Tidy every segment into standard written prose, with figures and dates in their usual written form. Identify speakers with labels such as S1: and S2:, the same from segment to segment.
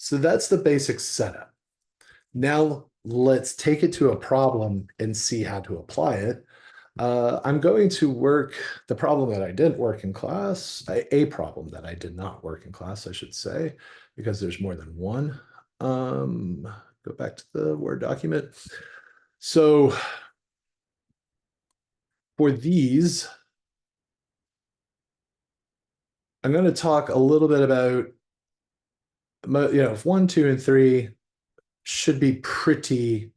S1: So that's the basic setup. Now let's take it to a problem and see how to apply it. I'm going to work the problem that I didn't work in class, a problem that I did not work in class, I should say, because there's more than one. Um, Go back to the Word document. So for these, I'm going to talk a little bit about, if 1, 2, and 3 should be pretty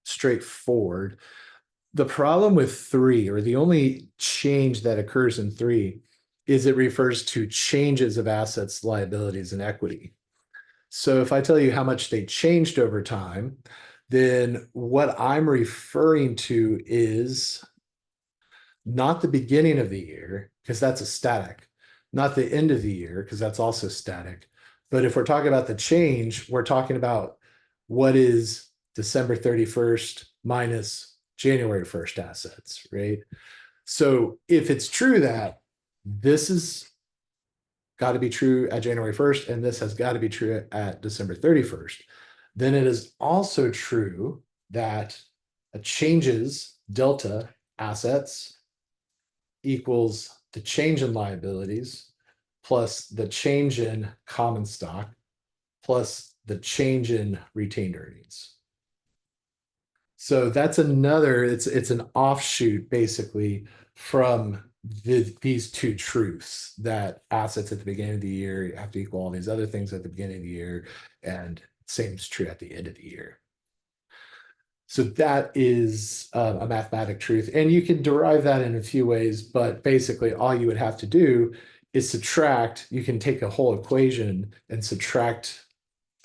S1: straightforward. The problem with 3, or the only change that occurs in 3, is it refers to changes of assets, liabilities, and equity. So if I tell you how much they changed over time, then what I'm referring to is not the beginning of the year, because that's a static, not the end of the year, because that's also static. But if we're talking about the change, we're talking about what is December 31st minus January 1st assets, right? So if it's true that this has got to be true at January 1st and this has got to be true at December 31st, then it is also true that a changes delta assets equals the change in liabilities plus the change in common stock plus the change in retained earnings. So that's another, it's an offshoot basically from these two truths, that assets at the beginning of the year have to equal all these other things at the beginning of the year, and same is true at the end of the year. So that is a mathematic truth. And you can derive that in a few ways, but basically all you would have to do is subtract. You can take a whole equation and subtract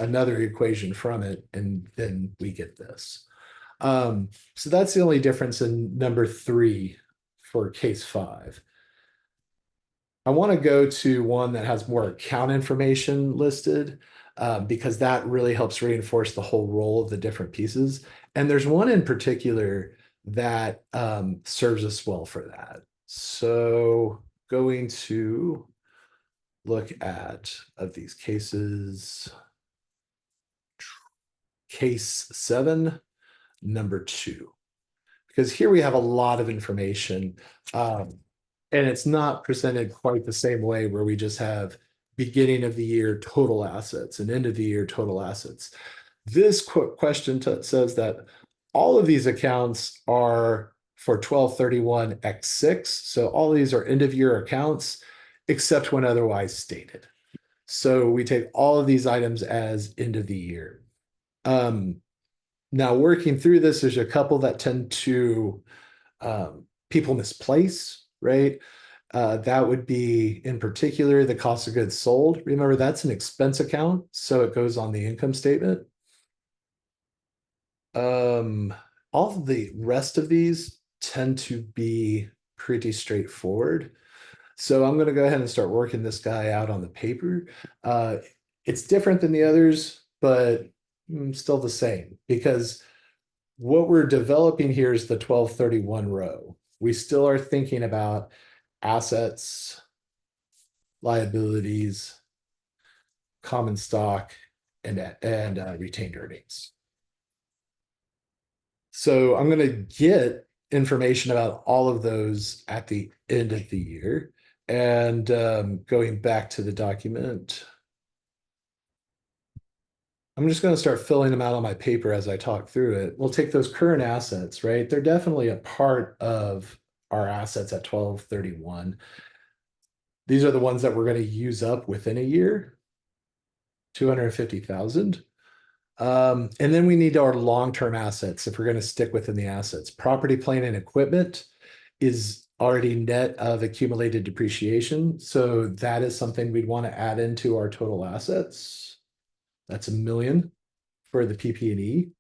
S1: another equation from it, and then we get this. So that's the only difference in number 3 for case 5. I want to go to one that has more account information listed, because that really helps reinforce the whole role of the different pieces. And there's one in particular that serves us well for that. So going to look at of these cases, case 7, number 2, because here we have a lot of information. And it's not presented quite the same way where we just have beginning of the year total assets and end of the year total assets. This question says that all of these accounts are for 12/31/6. So all these are end of year accounts, except when otherwise stated. So we take all of these items as end of the year. Now working through this, there's a couple that tend to people misplace, right? That would be in particular the cost of goods sold. Remember, that's an expense account, so it goes on the income statement. All of the rest of these tend to be pretty straightforward. So I'm going to go ahead and start working this guy out on the paper. It's different than the others, but still the same, because what we're developing here is the 12/31 row. We still are thinking about assets, liabilities, common stock, and retained earnings. So I'm going to get information about all of those at the end of the year. And going back to the document, I'm just going to start filling them out on my paper as I talk through it. We'll take those current assets, right? They're definitely a part of our assets at 12/31. These are the ones that we're going to use up within a year, 250,000. And then we need our long-term assets if we're going to stick within the assets. Property, plant, and equipment is already net of accumulated depreciation. So that is something we'd want to add into our total assets. That's $1 million for the PP&E.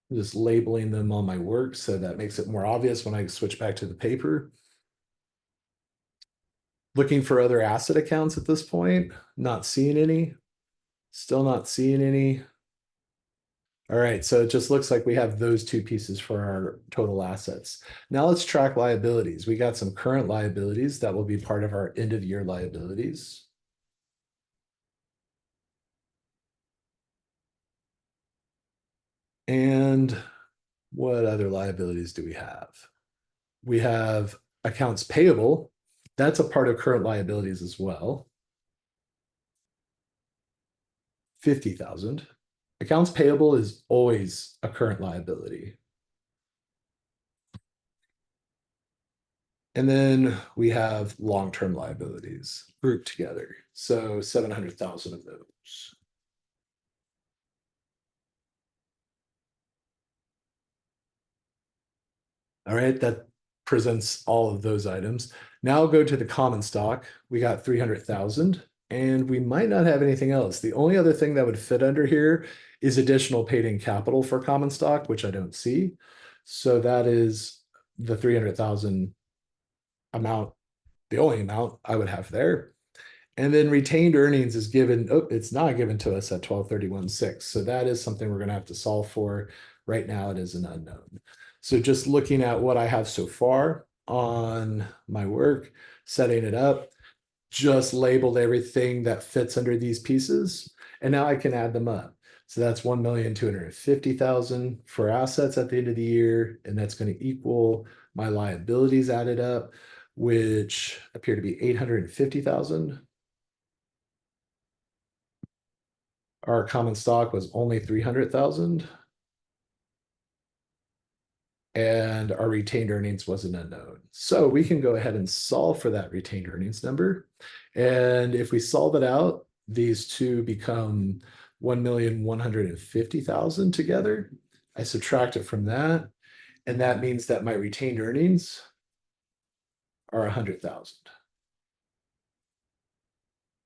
S1: I'm just labeling them on my work so that makes it more obvious when I switch back to the paper. Looking for other asset accounts at this point, not seeing any. Still not seeing any. All right, so it just looks like we have those two pieces for our total assets. Now let's track liabilities. We got some current liabilities that will be part of our end of year liabilities. And what other liabilities do we have? We have accounts payable. That's a part of current liabilities as well. 50,000. Accounts payable is always a current liability. And then we have long-term liabilities grouped together. So 700,000 of those. All right, that presents all of those items. Now I'll go to the common stock. We got 300,000 and we might not have anything else. The only other thing that would fit under here is additional paid in capital for common stock, which I don't see. So that is the 300,000 amount, the only amount I would have there. And then retained earnings is given, oh, it's not given to us at 12/31/6. So that is something we're going to have to solve for. Right now, it is an unknown. So just looking at what I have so far on my work, setting it up, just labeled everything that fits under these pieces, and now I can add them up. So that's 1,250,000 for assets at the end of the year, and that's going to equal my liabilities added up, which appear to be 850,000. Our common stock was only 300,000. And our retained earnings was an unknown. So we can go ahead and solve for that retained earnings number. And if we solve it out, these two become 1,150,000 together. I subtract it from that, and that means that my retained earnings are 100,000.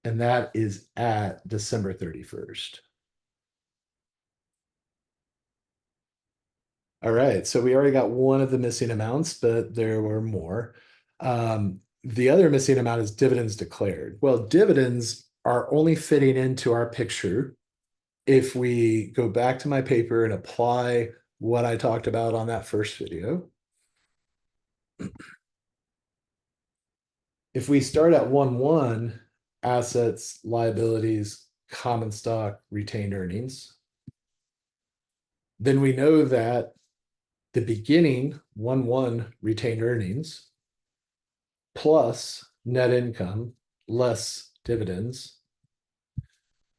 S1: And that is at December 31st. All right, so we already got one of the missing amounts, but there were more. The other missing amount is dividends declared. Well, dividends are only fitting into our picture if we go back to my paper and apply what I talked about on that first video. If we start at 1-1, assets, liabilities, common stock, retained earnings, then we know that the beginning 1-1 retained earnings plus net income less dividends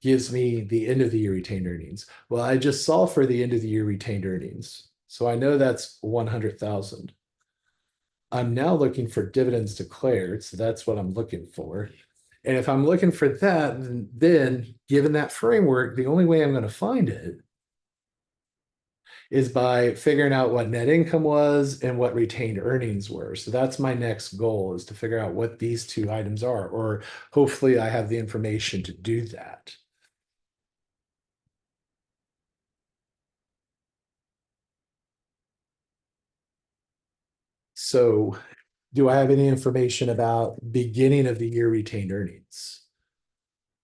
S1: gives me the end of the year retained earnings. Well, I just solved for the end of the year retained earnings. So I know that's 100,000. I'm now looking for dividends declared. So that's what I'm looking for. And if I'm looking for that, then given that framework, the only way I'm going to find it is by figuring out what net income was and what retained earnings were. So that's my next goal, is to figure out what these two items are, or hopefully I have the information to do that. So do I have any information about beginning of the year retained earnings?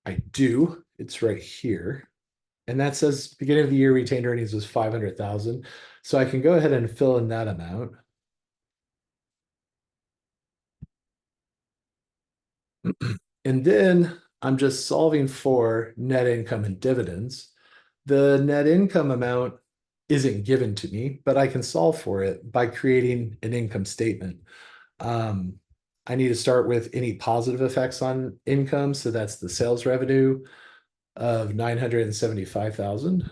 S1: I do. It's right here. And that says beginning of the year retained earnings was 500,000. So I can go ahead and fill in that amount. And then I'm just solving for net income and dividends. The net income amount isn't given to me, but I can solve for it by creating an income statement. Um, I need to start with any positive effects on income. So that's the sales revenue of 975,000.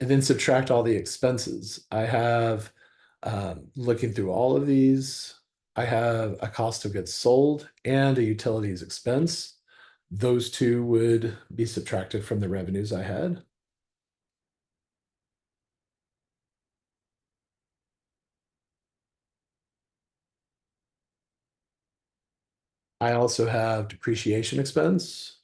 S1: And then subtract all the expenses. I have, looking through all of these, I have a cost of goods sold and a utilities expense. Those two would be subtracted from the revenues I had. I also have depreciation expense.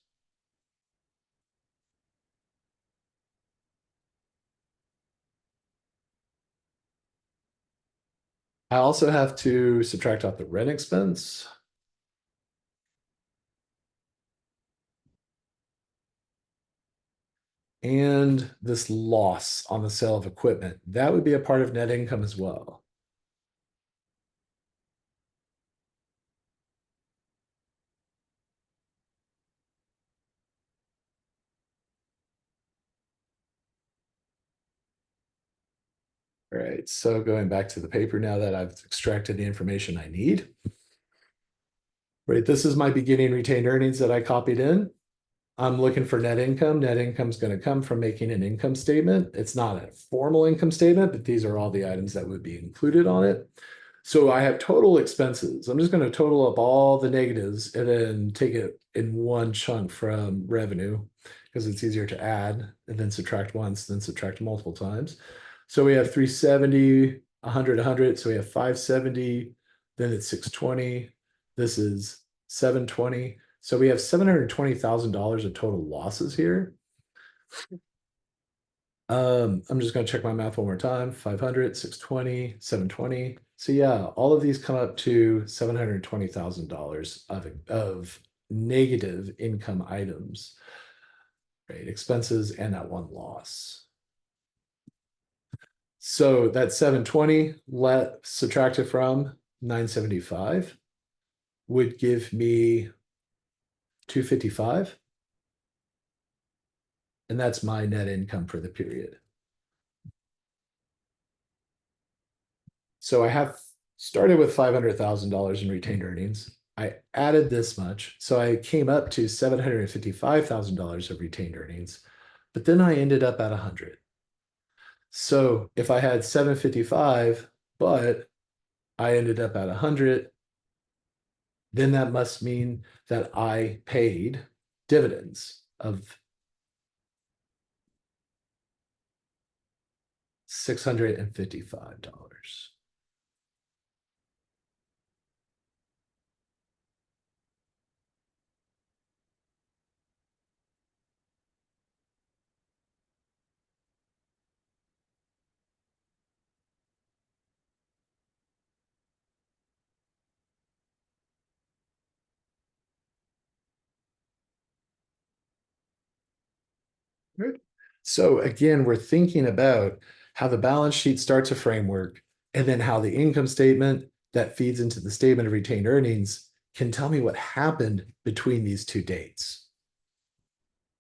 S1: I also have to subtract out the rent expense. and this loss on the sale of equipment, that would be a part of net income as well. All right, so going back to the paper now that I've extracted the information I need. Right, this is my beginning retained earnings that I copied in. I'm looking for net income. Net income is going to come from making an income statement. It's not a formal income statement, but these are all the items that would be included on it. So I have total expenses. I'm just going to total up all the negatives and then take it in one chunk from revenue because it's easier to add and then subtract once, then subtract multiple times. So we have 370, 100, 100. So we have 570, then it's 620. This is 720. So we have $720,000 of total losses here. I'm just going to check my math one more time. 500, 620, 720. So yeah, all of these come up to $720,000 of negative income items, right? Expenses and that one loss. So that 720 subtracted from 975 would give me 255. And that's my net income for the period. So I have started with $500,000 in retained earnings. I added this much. So I came up to $755,000 of retained earnings, but then I ended up at 100. So if I had 755, but I ended up at 100, then that must mean that I paid dividends of $655. Right. So again, we're thinking about how the balance sheet starts a framework and then how the income statement that feeds into the statement of retained earnings can tell me what happened between these two dates.